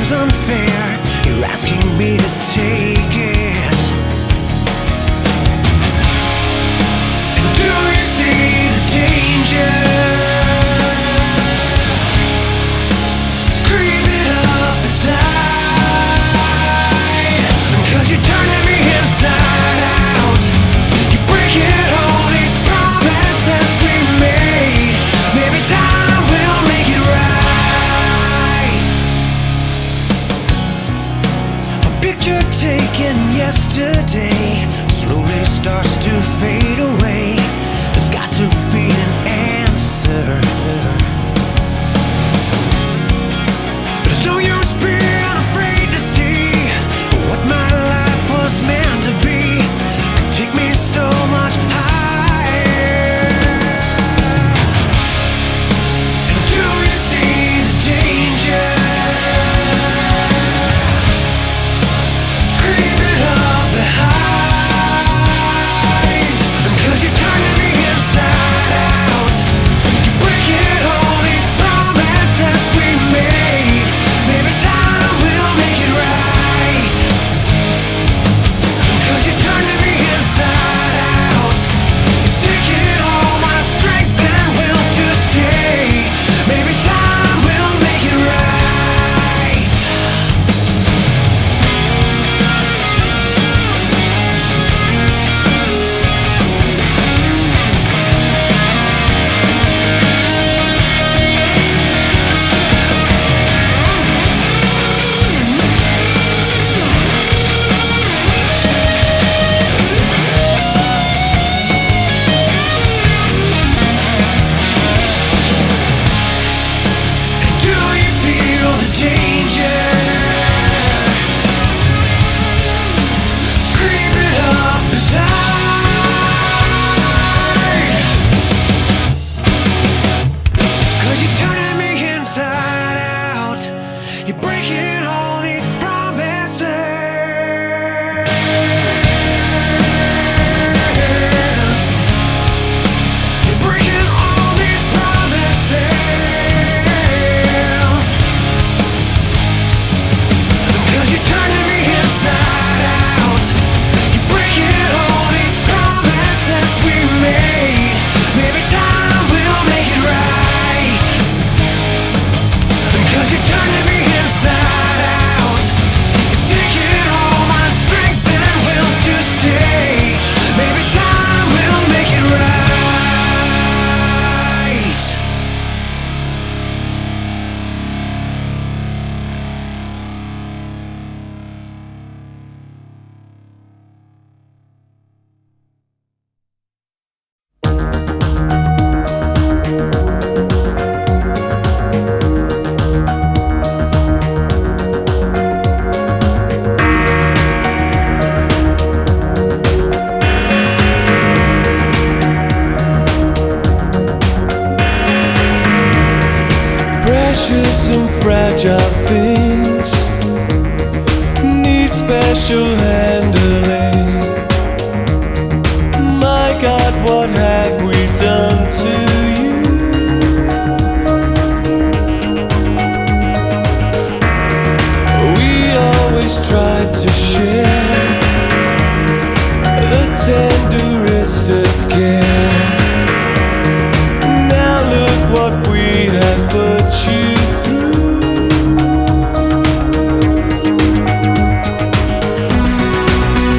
seems unfair. You're asking me to take it. And do you see the danger? It's creeping up inside. 'Cause you're turning me inside out. You're breaking all these promises we made. Maybe time will make it right. A picture taken yesterday slowly starts to fade away. There's got to be an answer. There's no use being afraid to see what my life was meant to be. Could take me so much higher. And do you see the danger? It's creeping up behind. 'Cause you're turning me inside out. You're breaking all these promises we made. Maybe time will make it right. 'Cause you're turning me inside out. It's taking all my strength and will to stay. Maybe time will make it right. Do you feel the danger? It's creeping up inside. 'Cause you're turning me inside out. You're breaking all these promises. You're breaking all these promises. 'Cause you're turning me inside out. You're breaking all these promises we made. Maybe time will make it right. 'Cause you're turning me inside out. It's taking all my strength and will to stay. Maybe time will make it right. Precious and fragile things need special handling. My God, what have we done to you? We always tried to share the tenderest of care. Now look what we have put you through.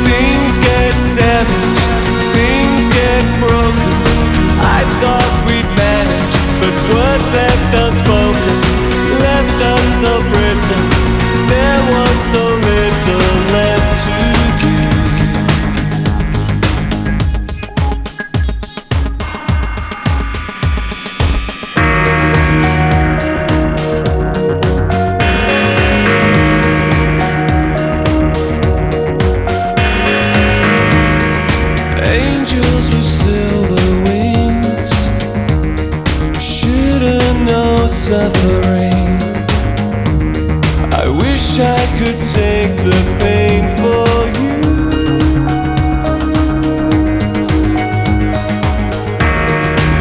Things get damaged, things get broken. I thought we'd manage, but words left unspoken left us so brittle. There was so little left to give. Angels with silver wings should've known suffering. I wish I could take the pain for you.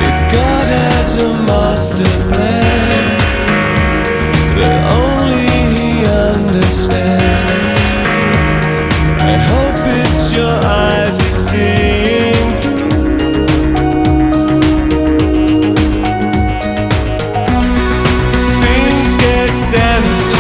If God has a master plan that only He understands, damage.